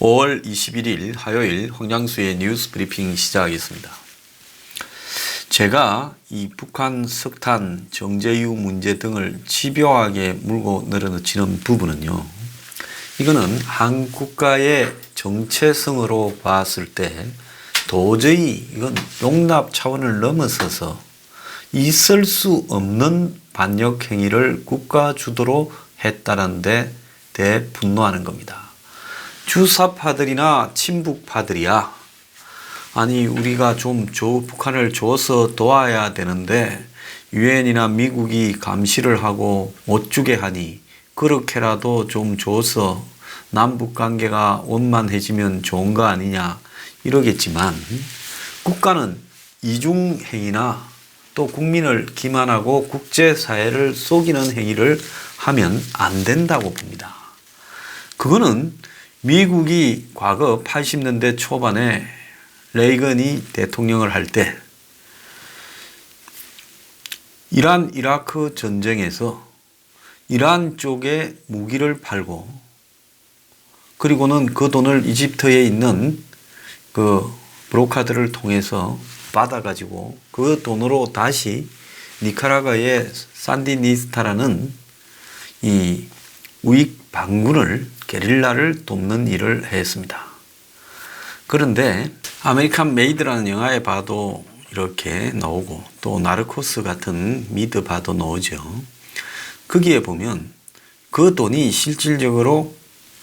5월 21일 화요일 황장수의 뉴스 브리핑 시작하겠습니다. 제가 이 북한 석탄 정제유 문제 등을 집요하게 물고 늘어놓치는 부분은요. 이거는 한 국가의 정체성으로 봤을 때 도저히 이건 용납 차원을 넘어서서 있을 수 없는 반역 행위를 국가 주도로 했다는 데 대해 분노하는 겁니다. 주사파들이나 친북파들이야. 아니 우리가 좀 북한을 줘서 도와야 되는데 유엔이나 미국이 감시를 하고 못 주게 하니 그렇게라도 좀 줘서 남북관계가 원만해지면 좋은 거 아니냐 이러겠지만 국가는 이중행위나 또 국민을 기만하고 국제사회를 속이는 행위를 하면 안 된다고 봅니다. 그거는 미국이 과거 80년대 초반에 레이건이 대통령을 할 때 이란 이라크 전쟁에서 이란 쪽에 무기를 팔고 그리고는 그 돈을 이집트에 있는 그 브로커들을 통해서 받아가지고 그 돈으로 다시 니카라과의 산디니스타라는 이 우익 반군을 게릴라를 돕는 일을 했습니다. 그런데 아메리칸 메이드라는 영화에 봐도 이렇게 나오고 또 나르코스 같은 미드 봐도 나오죠. 거기에 보면 그 돈이 실질적으로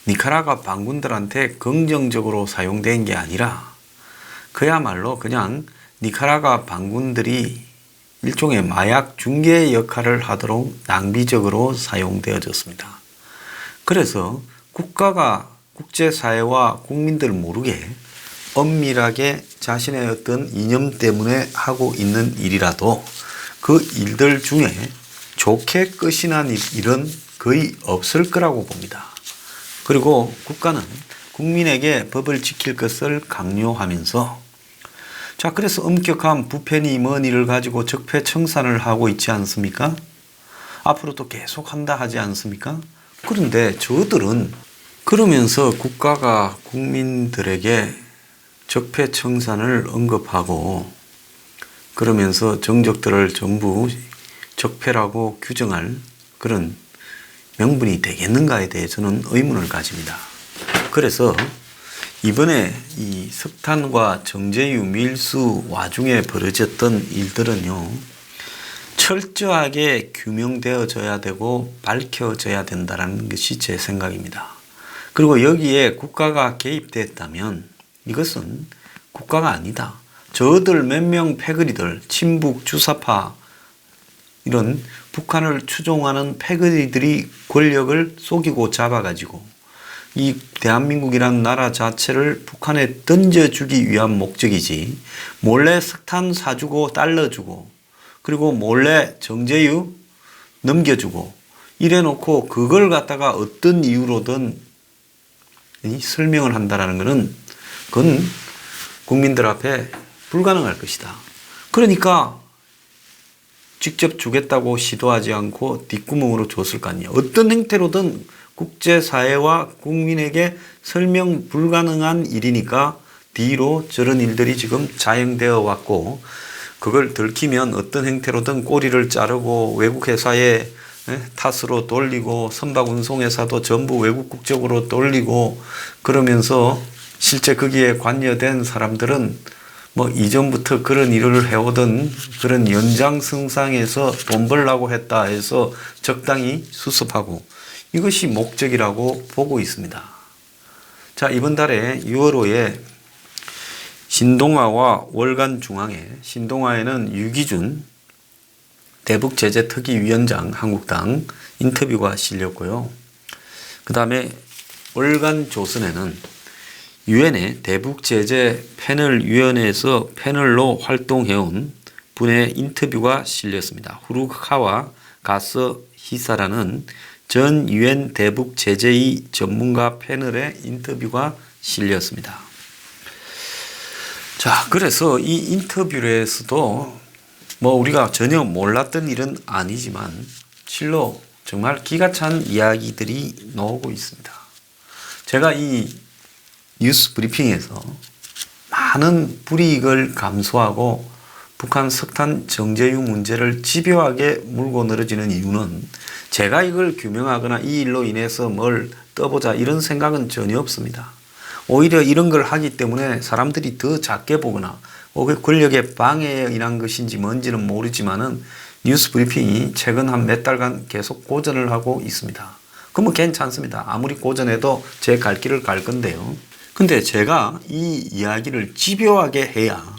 니카라과 반군들한테 긍정적으로 사용된 게 아니라 그야말로 그냥 니카라과 반군들이 일종의 마약 중개 역할을 하도록 낭비적으로 사용되어졌습니다. 그래서 국가가 국제사회와 국민들 모르게 엄밀하게 자신의 어떤 이념 때문에 하고 있는 일이라도 그 일들 중에 좋게 끝이 난 일은 거의 없을 거라고 봅니다. 그리고 국가는 국민에게 법을 지킬 것을 강요하면서 자, 그래서 엄격한 부패니 뭐니를 가지고 적폐청산을 하고 있지 않습니까? 앞으로도 계속 한다 하지 않습니까? 그런데 저들은 그러면서 국가가 국민들에게 적폐청산을 언급하고 그러면서 정적들을 전부 적폐라고 규정할 그런 명분이 되겠는가에 대해 저는 의문을 가집니다. 그래서 이번에 이 석탄과 정제유 밀수 와중에 벌어졌던 일들은요, 철저하게 규명되어져야 되고 밝혀져야 된다는 것이 제 생각입니다. 그리고 여기에 국가가 개입됐다면 이것은 국가가 아니다. 저들 몇 명 패거리들, 친북 주사파 이런 북한을 추종하는 패거리들이 권력을 속이고 잡아가지고 이 대한민국이라는 나라 자체를 북한에 던져주기 위한 목적이지 몰래 석탄 사주고 달러 주고 그리고 몰래 정제유 넘겨주고 이래놓고 그걸 갖다가 어떤 이유로든 설명을 한다는 것은 그건 국민들 앞에 불가능할 것이다. 그러니까 직접 주겠다고 시도하지 않고 뒷구멍으로 줬을 거 아니에요. 어떤 형태로든 국제사회와 국민에게 설명 불가능한 일이니까 뒤로 저런 일들이 지금 자행되어 왔고 그걸 들키면 어떤 형태로든 꼬리를 자르고 외국 회사에 탓으로 돌리고 선박 운송회사도 전부 외국 국적으로 돌리고 그러면서 실제 거기에 관여된 사람들은 뭐 이전부터 그런 일을 해오던 그런 연장선상에서 돈 벌라고 했다 해서 적당히 수습하고 이것이 목적이라고 보고 있습니다. 자, 이번 달에 6월 5에 신동아와 월간중앙에 신동아에는 유기준 대북제재특위위원장 한국당 인터뷰가 실렸고요. 그 다음에 월간조선에는 유엔의 대북제재 패널위원회에서 패널로 활동해온 분의 인터뷰가 실렸습니다. 후루카와 가서 히사라는 전 유엔 대북제재위 전문가 패널의 인터뷰가 실렸습니다. 자, 그래서 이 인터뷰에서도 뭐 우리가 전혀 몰랐던 일은 아니지만 실로 정말 기가 찬 이야기들이 나오고 있습니다. 제가 이 뉴스 브리핑에서 많은 불이익을 감수하고 북한 석탄 정제유 문제를 집요하게 물고 늘어지는 이유는 제가 이걸 규명하거나 이 일로 인해서 뭘 떠보자 이런 생각은 전혀 없습니다. 오히려 이런 걸 하기 때문에 사람들이 더 작게 보거나 권력의 방해에 의한 것인지 뭔지는 모르지만은 뉴스 브리핑이 최근 한 몇 달간 계속 고전을 하고 있습니다. 그러면 괜찮습니다. 아무리 고전해도 제 갈 길을 갈 건데요. 근데 제가 이 이야기를 집요하게 해야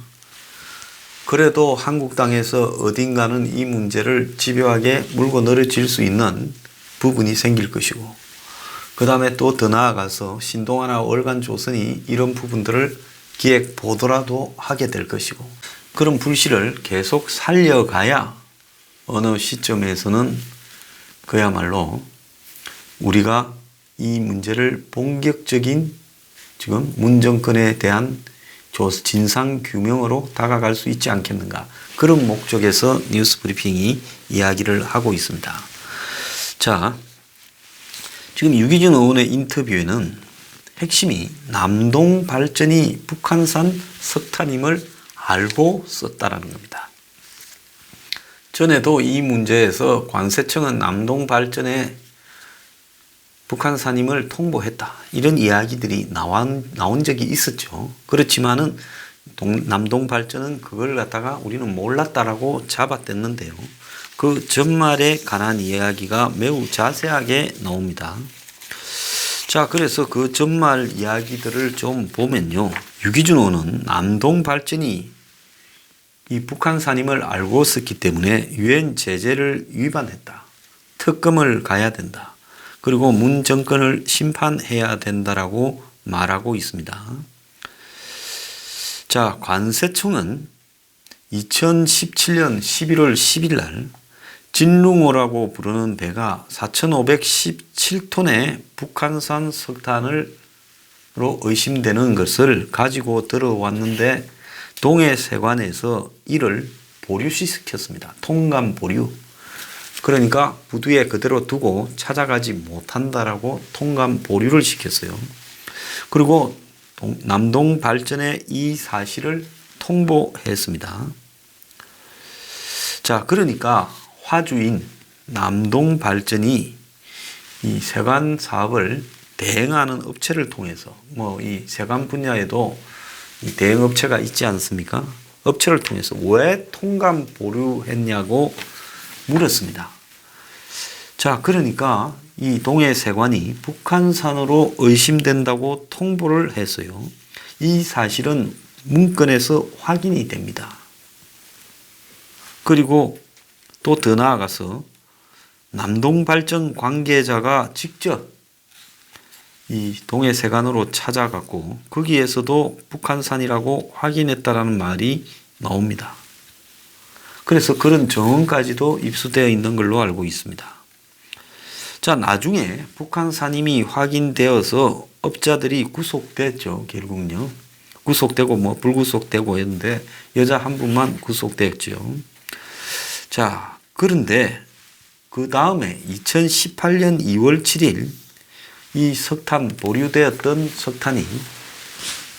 그래도 한국당에서 어딘가는 이 문제를 집요하게 물고 늘어질 수 있는 부분이 생길 것이고, 그 다음에 또 더 나아가서 신동아나 월간조선이 이런 부분들을 기획 보도라도 하게 될 것이고, 그런 불씨를 계속 살려가야 어느 시점에서는 그야말로 우리가 이 문제를 본격적인 지금 문 정권에 대한 진상 규명으로 다가갈 수 있지 않겠는가. 그런 목적에서 뉴스 브리핑이 이야기를 하고 있습니다. 자, 지금 유기준 의원의 인터뷰에는 핵심이 남동 발전이 북한산 석탄임을 알고 썼다라는 겁니다. 전에도 이 문제에서 관세청은 남동 발전에 북한산임을 통보했다. 이런 이야기들이 나온 적이 있었죠. 그렇지만은 남동발전은 그걸 갖다가 우리는 몰랐다라고 잡아댔는데요. 그 전말에 관한 이야기가 매우 자세하게 나옵니다. 자, 그래서 그 전말 이야기들을 좀 보면요. 유기준 의원은 남동발전이 이 북한산임을 알고 있었기 때문에 유엔 제재를 위반했다. 특검을 가야 된다. 그리고 문 정권을 심판해야 된다라고 말하고 있습니다. 자, 관세청은 2017년 11월 10일 날 진룽호라고 부르는 배가 4,517톤의 북한산 석탄으로 의심되는 것을 가지고 들어왔는데 동해세관에서 이를 보류시켰습니다. 통감 보류. 그러니까 부두에 그대로 두고 찾아가지 못한다라고 통감 보류를 시켰어요. 그리고 남동 발전에 이 사실을 통보했습니다. 자, 그러니까 화주인 남동 발전이 이 세관 사업을 대행하는 업체를 통해서 이 세관 분야에도 이 대행업체가 있지 않습니까? 업체를 통해서 왜 통감 보류했냐고 물었습니다. 자, 그러니까 이 동해세관이 북한산으로 의심된다고 통보를 했어요. 이 사실은 문건에서 확인이 됩니다. 그리고 또 더 나아가서 남동발전 관계자가 직접 이 동해세관으로 찾아갔고 거기에서도 북한산이라고 확인했다라는 말이 나옵니다. 그래서 그런 정언까지도 입수되어 있는 걸로 알고 있습니다. 자, 나중에 북한산임이 확인되어서 업자들이 구속됐죠. 결국은요. 구속되고 불구속되고 했는데 여자 한 분만 구속되었죠. 자, 그런데 그 다음에 2018년 2월 7일 이 석탄 보류되었던 석탄이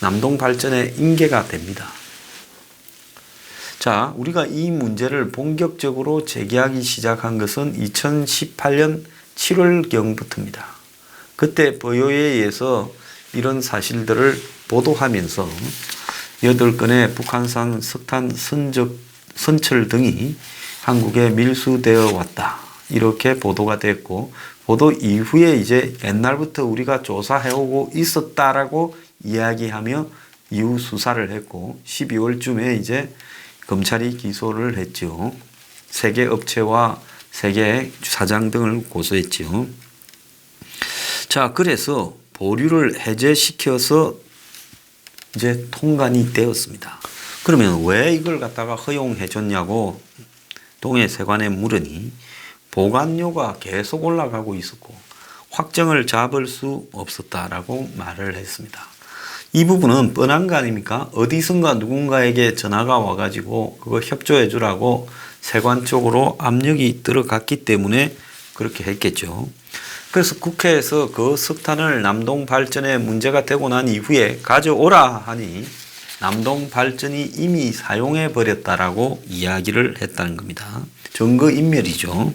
남동발전에 인계가 됩니다. 자, 우리가 이 문제를 본격적으로 제기하기 시작한 것은 2018년 7월경부터입니다. 그때 보요에 의해서 이런 사실들을 보도하면서 8건의 북한산 석탄 선철 등이 한국에 밀수되어 왔다. 이렇게 보도가 됐고, 보도 이후에 이제 옛날부터 우리가 조사해오고 있었다라고 이야기하며 이후 수사를 했고, 12월쯤에 이제 검찰이 기소를 했죠. 3개 업체와 3개 사장 등을 고소했죠. 자, 그래서 보류를 해제시켜서 이제 통관이 되었습니다. 그러면 왜 이걸 갖다가 허용해 줬냐고 동해세관에 물으니 보관료가 계속 올라가고 있었고 확정을 잡을 수 없었다라고 말을 했습니다. 이 부분은 뻔한 거 아닙니까? 어디선가 누군가에게 전화가 와가지고 그거 협조해 주라고 세관 쪽으로 압력이 들어갔기 때문에 그렇게 했겠죠. 그래서 국회에서 그 석탄을 남동발전에 문제가 되고 난 이후에 가져오라 하니 남동발전이 이미 사용해 버렸다라고 이야기를 했다는 겁니다. 증거인멸이죠.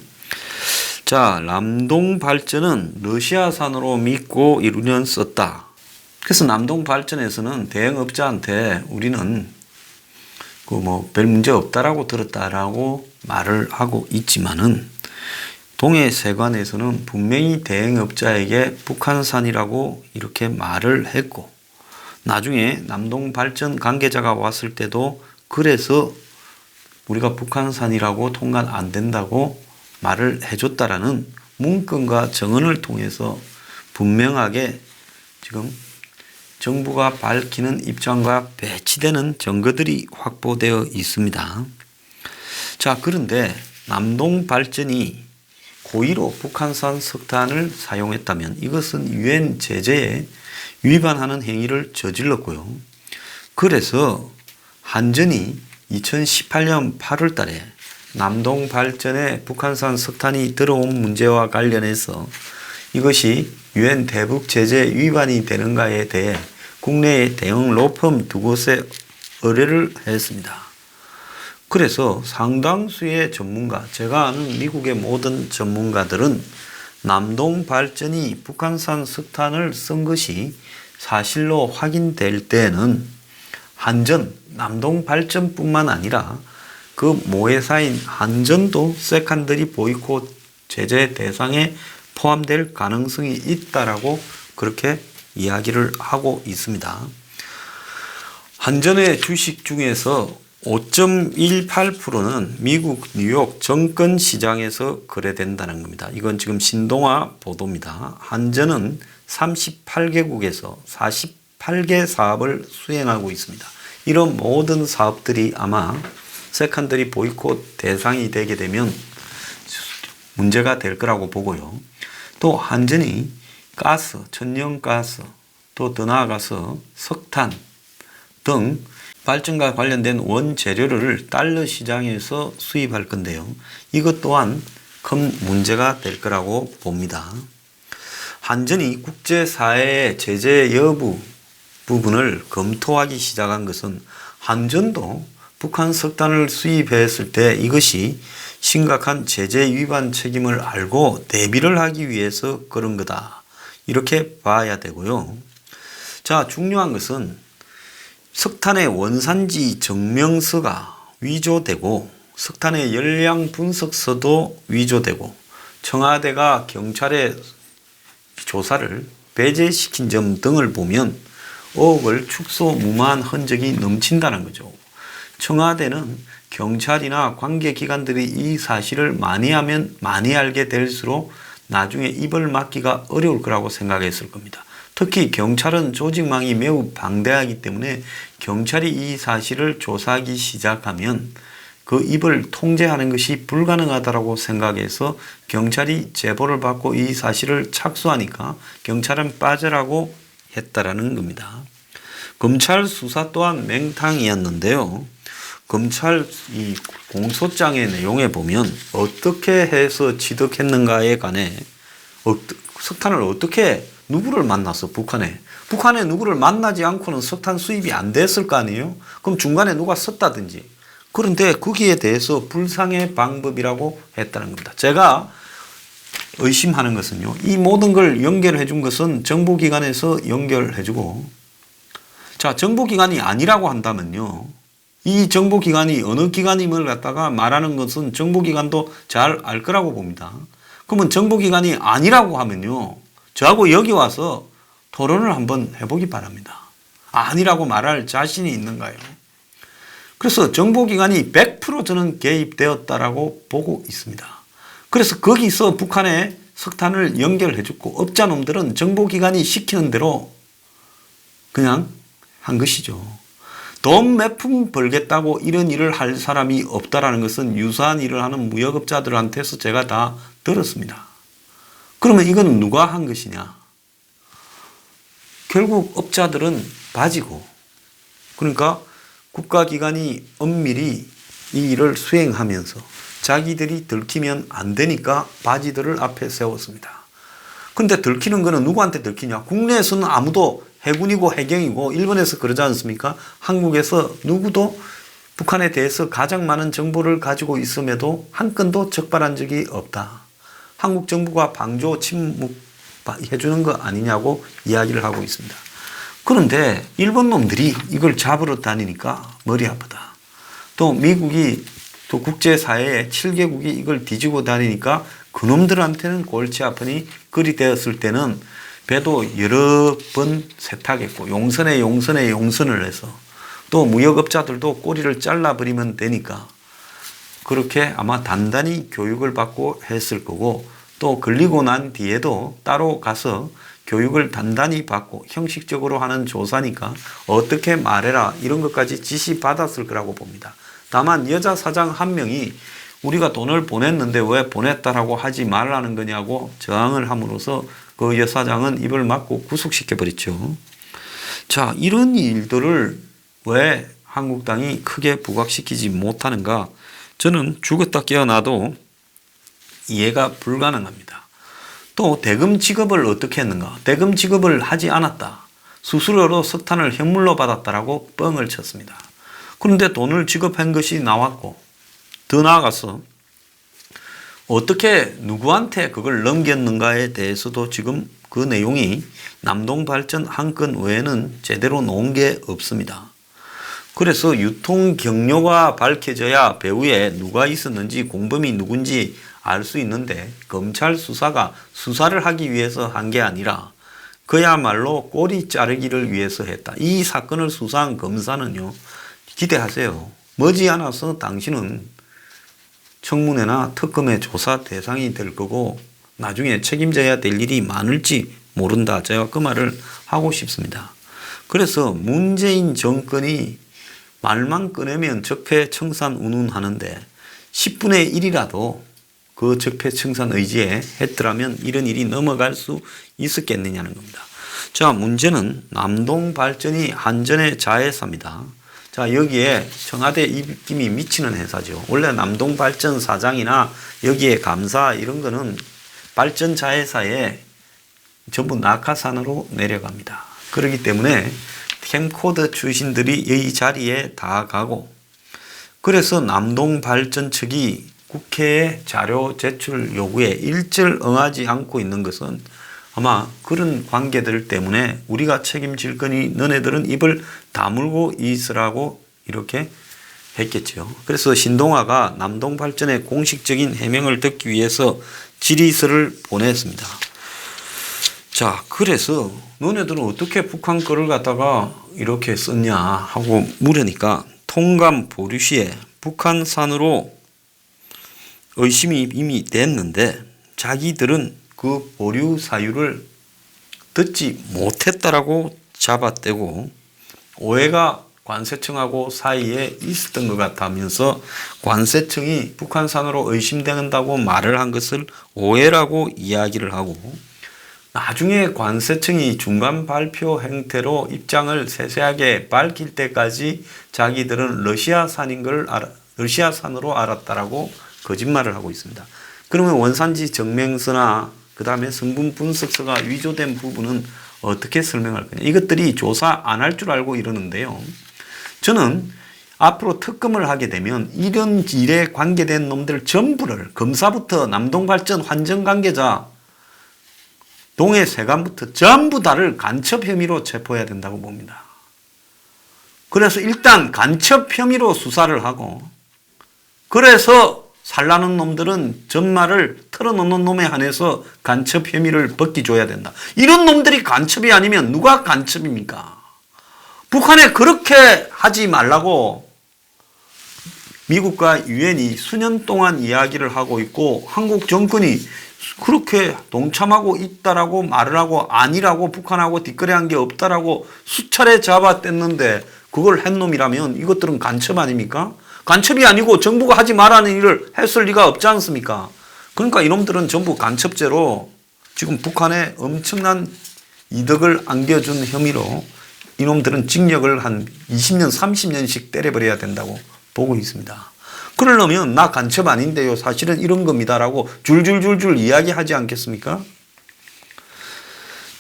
자, 남동발전은 러시아산으로 믿고 1년 썼다. 그래서 남동발전에서는 대응업자한테 우리는 별 문제 없다라고 들었다라고 말을 하고 있지만은 동해세관에서는 분명히 대응업자에게 북한산이라고 이렇게 말을 했고 나중에 남동발전 관계자가 왔을 때도 그래서 우리가 북한산이라고 통관 안 된다고 말을 해줬다라는 문건과 정언을 통해서 분명하게 지금 정부가 밝히는 입장과 배치되는 증거들이 확보되어 있습니다. 자, 그런데 남동발전이 고의로 북한산 석탄을 사용했다면 이것은 유엔 제재에 위반하는 행위를 저질렀고요. 그래서 한전이 2018년 8월 달에 남동발전에 북한산 석탄이 들어온 문제와 관련해서 이것이 유엔 대북 제재 위반이 되는가에 대해 국내의 대형 로펌 2곳에 의뢰를 했습니다. 그래서 상당수의 전문가, 제가 아는 미국의 모든 전문가들은 남동발전이 북한산 석탄을 쓴 것이 사실로 확인될 때는 한전, 남동발전뿐만 아니라 그 모회사인 한전도 세컨더리 보이콧 제재 대상에 포함될 가능성이 있다라고 그렇게 이야기를 하고 있습니다. 한전의 주식 중에서 5.18%는 미국 뉴욕 정권 시장에서 거래된다는 겁니다. 이건 지금 신동아 보도입니다. 한전은 38개국에서 48개 사업을 수행하고 있습니다. 이런 모든 사업들이 아마 세컨더리 보이콧 대상이 되게 되면 문제가 될 거라고 보고요. 또 한전이 가스, 천연가스, 또 더 나아가서 석탄 등 발전과 관련된 원재료를 달러 시장에서 수입할 건데요. 이것 또한 큰 문제가 될 거라고 봅니다. 한전이 국제사회의 제재 여부 부분을 검토하기 시작한 것은 한전도 북한 석탄을 수입했을 때 이것이 심각한 제재 위반 책임을 알고 대비를 하기 위해서 그런 거다. 이렇게 봐야 되고요. 자, 중요한 것은 석탄의 원산지 증명서가 위조되고 석탄의 열량 분석서도 위조되고 청와대가 경찰에 조사를 배제시킨 점 등을 보면 의혹을 축소무마한 흔적이 넘친다는 거죠. 청와대는 경찰이나 관계기관들이 이 사실을 많이 하면 많이 알게 될수록 나중에 입을 막기가 어려울 거라고 생각했을 겁니다. 특히 경찰은 조직망이 매우 방대하기 때문에 경찰이 이 사실을 조사하기 시작하면 그 입을 통제하는 것이 불가능하다고 생각해서 경찰이 제보를 받고 이 사실을 착수하니까 경찰은 빠져라고 했다라는 겁니다. 검찰 수사 또한 맹탕이었는데요. 검찰 이 공소장의 내용에 보면 어떻게 해서 취득했는가에 관해 석탄을 어떻게 누구를 만나서 북한에 누구를 만나지 않고는 석탄 수입이 안 됐을 거 아니에요? 그럼 중간에 누가 썼다든지. 그런데 거기에 대해서 불상의 방법이라고 했다는 겁니다. 제가 의심하는 것은요. 이 모든 걸 연결해 준 것은 정보기관에서 연결해 주고 자, 정보기관이 아니라고 한다면요. 이 정보기관이 어느 기관임을 갖다가 말하는 것은 정보기관도 잘 알 거라고 봅니다. 그러면 정보기관이 아니라고 하면요. 저하고 여기 와서 토론을 한번 해보기 바랍니다. 아니라고 말할 자신이 있는가요? 그래서 정보기관이 100% 저는 개입되었다라고 보고 있습니다. 그래서 거기서 북한에 석탄을 연결해주고 업자놈들은 정보기관이 시키는 대로 그냥 한 것이죠. 돈 몇 푼 벌겠다고 이런 일을 할 사람이 없다라는 것은 유사한 일을 하는 무역업자들한테서 제가 다 들었습니다. 그러면 이건 누가 한 것이냐? 결국 업자들은 바지고 그러니까 국가기관이 엄밀히 이 일을 수행하면서 자기들이 들키면 안 되니까 바지들을 앞에 세웠습니다. 근데 들키는 거는 누구한테 들키냐? 국내에서는 아무도 해군이고 해경이고 일본에서 그러지 않습니까? 한국에서 누구도 북한에 대해서 가장 많은 정보를 가지고 있음에도 한 건도 적발한 적이 없다. 한국 정부가 방조 침묵해주는 거 아니냐고 이야기를 하고 있습니다. 그런데 일본 놈들이 이걸 잡으러 다니니까 머리 아프다. 또 미국이 또 국제사회에 7개국이 이걸 뒤지고 다니니까 그놈들한테는 골치 아프니 그리 되었을 때는 배도 여러 번 세탁했고 용선을 해서 또 무역업자들도 꼬리를 잘라버리면 되니까 그렇게 아마 단단히 교육을 받고 했을 거고 또 걸리고 난 뒤에도 따로 가서 교육을 단단히 받고 형식적으로 하는 조사니까 어떻게 말해라 이런 것까지 지시받았을 거라고 봅니다. 다만 여자 사장 한 명이 우리가 돈을 보냈는데 왜 보냈다라고 하지 말라는 거냐고 저항을 함으로써 그 여사장은 입을 막고 구속시켜 버렸죠. 자, 이런 일들을 왜 한국당이 크게 부각시키지 못하는가? 저는 죽었다 깨어나도 이해가 불가능합니다. 또 대금 지급을 어떻게 했는가? 대금 지급을 하지 않았다. 수수료로 석탄을 현물로 받았다라고 뻥을 쳤습니다. 그런데 돈을 지급한 것이 나왔고 더 나아가서 어떻게 누구한테 그걸 넘겼는가에 대해서도 지금 그 내용이 남동발전 한 건 외에는 제대로 놓은 게 없습니다. 그래서 유통 경로가 밝혀져야 배후에 누가 있었는지 공범이 누군지 알 수 있는데 검찰 수사가 수사를 하기 위해서 한 게 아니라 그야말로 꼬리 자르기를 위해서 했다. 이 사건을 수사한 검사는요. 기대하세요. 머지않아서 당신은 청문회나 특검의 조사 대상이 될 거고 나중에 책임져야 될 일이 많을지 모른다. 제가 그 말을 하고 싶습니다. 그래서 문재인 정권이 말만 꺼내면 적폐청산 운운하는데 10분의 1이라도 그 적폐청산 의지에 했더라면 이런 일이 넘어갈 수 있었겠느냐는 겁니다. 자, 문제는 남동발전이 한전의 자회사입니다. 자, 여기에 청와대 입김이 미치는 회사죠. 원래 남동발전 사장이나 여기에 감사 이런 거는 발전 자회사에 전부 낙하산으로 내려갑니다. 그렇기 때문에 캠코더 출신들이 이 자리에 다 가고 그래서 남동발전 측이 국회에 자료 제출 요구에 일절 응하지 않고 있는 것은 아마 그런 관계들 때문에 우리가 책임질 거니 너네들은 입을 다물고 있으라고 이렇게 했겠죠. 그래서 신동아가 남동발전의 공식적인 해명을 듣기 위해서 질의서를 보냈습니다. 자, 그래서 너네들은 어떻게 북한 거를 갖다가 이렇게 썼냐 하고 물으니까 통감 보류 시에 북한산으로 의심이 이미 됐는데 자기들은 그 보류 사유를 듣지 못했다라고 잡아떼고 오해가 관세청하고 사이에 있었던 것 같다면서 관세청이 북한산으로 의심된다고 말을 한 것을 오해라고 이야기를 하고 나중에 관세청이 중간 발표 형태로 입장을 세세하게 밝힐 때까지 자기들은 러시아산으로 알았다라고 거짓말을 하고 있습니다. 그러면 원산지 증명서나 그 다음에 성분 분석서가 위조된 부분은 어떻게 설명할 거냐. 이것들이 조사 안 할 줄 알고 이러는데요. 저는 앞으로 특검을 하게 되면 이런 일에 관계된 놈들 전부를 검사부터 남동발전 환전 관계자 동해 세관부터 전부 다를 간첩 혐의로 체포해야 된다고 봅니다. 그래서 일단 간첩 혐의로 수사를 하고 그래서 살라는 놈들은 전말을 털어놓는 놈에 한해서 간첩 혐의를 벗겨줘야 된다. 이런 놈들이 간첩이 아니면 누가 간첩입니까? 북한에 그렇게 하지 말라고 미국과 유엔이 수년 동안 이야기를 하고 있고 한국 정권이 그렇게 동참하고 있다라고 말을 하고 아니라고 북한하고 뒷거래한 게 없다라고 수차례 잡아뗐는데 그걸 한 놈이라면 이것들은 간첩 아닙니까? 간첩이 아니고 정부가 하지 말라는 일을 했을 리가 없지 않습니까? 그러니까 이놈들은 전부 간첩죄로 지금 북한에 엄청난 이득을 안겨준 혐의로 이놈들은 징역을 한 20년, 30년씩 때려버려야 된다고 보고 있습니다. 그러려면 나 간첩 아닌데요. 사실은 이런 겁니다라고 줄줄줄줄 이야기하지 않겠습니까?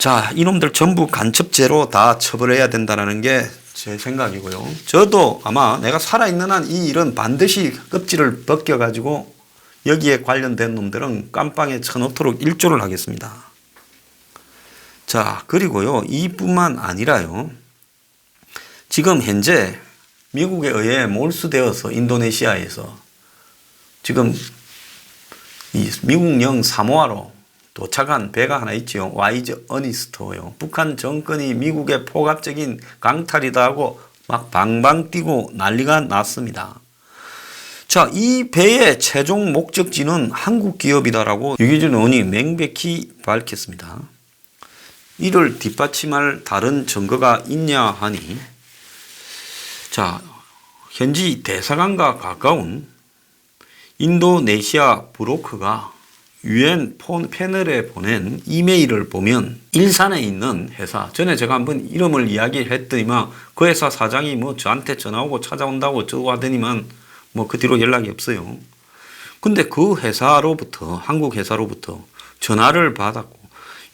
자, 이놈들 전부 간첩죄로 다 처벌해야 된다는 게 제 생각이고요. 저도 아마 내가 살아있는 한 이 일은 반드시 껍질을 벗겨가지고 여기에 관련된 놈들은 깜빵에 쳐놓도록 일조를 하겠습니다. 자, 그리고요, 이뿐만 아니라요, 지금 현재 미국에 의해 몰수되어서 인도네시아에서 지금 이 미국령 사모아로 도착한 배가 하나 있지요. 와이즈 어니스트요. 북한 정권이 미국의 포갑적인 강탈이다 하고 막 방방 뛰고 난리가 났습니다. 자, 이 배의 최종 목적지는 한국 기업이다라고 유기준 의원이 명백히 밝혔습니다. 이를 뒷받침할 다른 증거가 있냐 하니, 자, 현지 대사관과 가까운 인도네시아 브로커가 UN 패널에 보낸 이메일을 보면 일산에 있는 회사, 전에 제가 한번 이름을 이야기했더니만 그 회사 사장이 뭐 저한테 전화오고 찾아온다고 저거 하더니만 뭐 그 뒤로 연락이 없어요. 근데 그 회사로부터, 한국 회사로부터 전화를 받았고,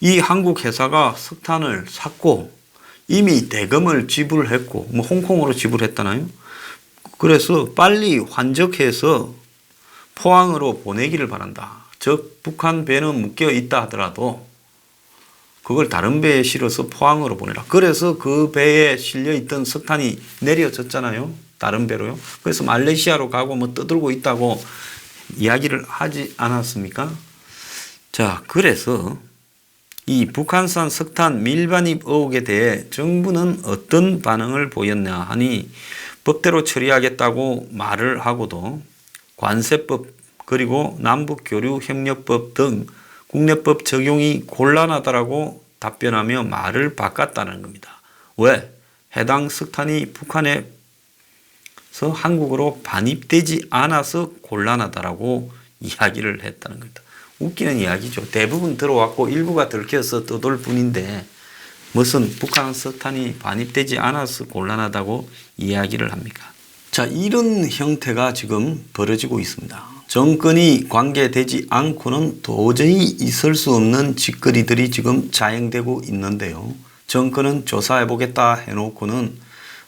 이 한국 회사가 석탄을 샀고 이미 대금을 지불했고, 뭐 홍콩으로 지불했다나요? 그래서 빨리 환적해서 포항으로 보내기를 바란다. 즉 북한 배는 묶여 있다 하더라도 그걸 다른 배에 실어서 포항으로 보내라. 그래서 그 배에 실려 있던 석탄이 내려졌잖아요. 다른 배로요. 그래서 말레이시아로 가고 뭐 떠들고 있다고 이야기를 하지 않았습니까? 자, 그래서 이 북한산 석탄 밀반입 의혹에 대해 정부는 어떤 반응을 보였냐 하니, 법대로 처리하겠다고 말을 하고도 관세법 그리고 남북교류협력법 등 국내법 적용이 곤란하다라고 답변하며 말을 바꿨다는 겁니다. 왜? 해당 석탄이 북한에서 한국으로 반입되지 않아서 곤란하다라고 이야기를 했다는 겁니다. 웃기는 이야기죠. 대부분 들어왔고 일부가 들켜서 떠돌 뿐인데 무슨 북한 석탄이 반입되지 않아서 곤란하다고 이야기를 합니까? 자, 이런 형태가 지금 벌어지고 있습니다. 정권이 관계되지 않고는 도저히 있을 수 없는 짓거리들이 지금 자행되고 있는데요. 정권은 조사해보겠다 해놓고는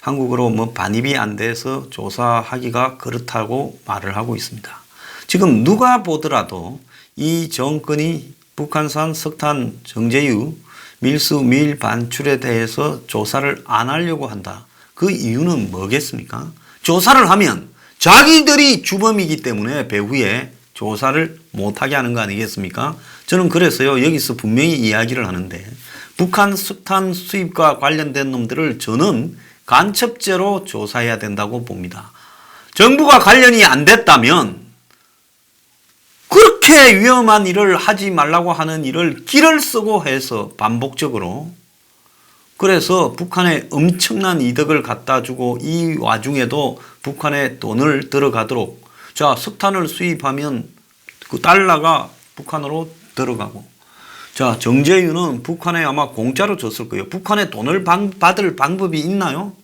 한국으로 뭐 반입이 안 돼서 조사하기가 그렇다고 말을 하고 있습니다. 지금 누가 보더라도 이 정권이 북한산 석탄 정제유 밀수 밀 반출에 대해서 조사를 안 하려고 한다. 그 이유는 뭐겠습니까? 조사를 하면 자기들이 주범이기 때문에 배후에 조사를 못하게 하는 거 아니겠습니까? 저는 그래서요, 여기서 분명히 이야기를 하는데, 북한 석탄 수입과 관련된 놈들을 저는 간첩죄로 조사해야 된다고 봅니다. 정부가 관련이 안 됐다면 그렇게 위험한 일을 하지 말라고 하는 일을 길을 쓰고 해서 반복적으로, 그래서 북한에 엄청난 이득을 갖다 주고 이 와중에도 북한에 돈을 들어가도록, 자, 석탄을 수입하면 그 달러가 북한으로 들어가고, 자, 정제유는 북한에 아마 공짜로 줬을 거예요. 북한에 돈을 받을 방법이 있나요?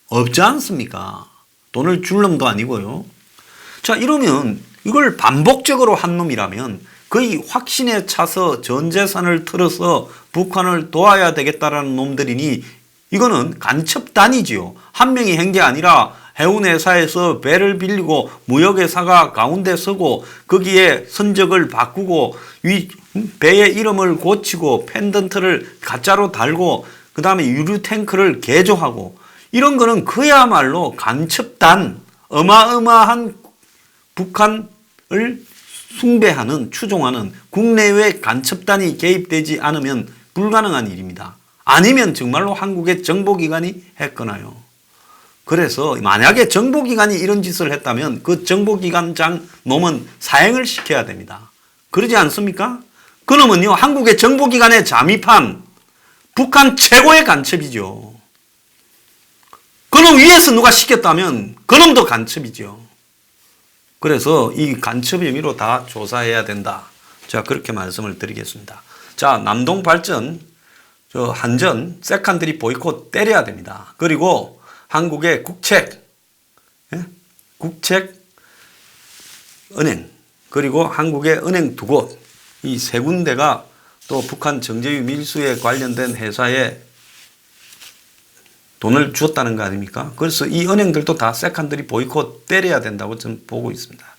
없지 않습니까? 돈을 줄 놈도 아니고요. 자, 이러면 이걸 반복적으로 한 놈이라면 거의 확신에 차서 전 재산을 틀어서 북한을 도와야 되겠다라는 놈들이니 이거는 간첩단이지요. 한 명이 한 게 아니라 해운회사에서 배를 빌리고 무역회사가 가운데 서고 거기에 선적을 바꾸고 배의 이름을 고치고 펜던트를 가짜로 달고 그 다음에 유류탱크를 개조하고, 이런 거는 그야말로 간첩단, 어마어마한 북한을 숭배하는, 추종하는 국내외 간첩단이 개입되지 않으면 불가능한 일입니다. 아니면 정말로 한국의 정보기관이 했거나요. 그래서 만약에 정보기관이 이런 짓을 했다면 그 정보기관장 놈은 사형을 시켜야 됩니다. 그러지 않습니까? 그 놈은요, 한국의 정보기관에 잠입한 북한 최고의 간첩이죠. 그 놈 위에서 누가 시켰다면 그 놈도 간첩이죠. 그래서 이 간첩 혐의로 다 조사해야 된다. 자, 그렇게 말씀을 드리겠습니다. 자, 남동발전, 한전, 세컨드리 보이콧 때려야 됩니다. 그리고 한국의 국책, 은행, 그리고 한국의 은행 두 곳, 이 세 군데가 또 북한 정제유 밀수에 관련된 회사에 돈을 주었다는 거 아닙니까? 그래서 이 은행들도 다 세컨더리 보이콧 때려야 된다고 저는 보고 있습니다.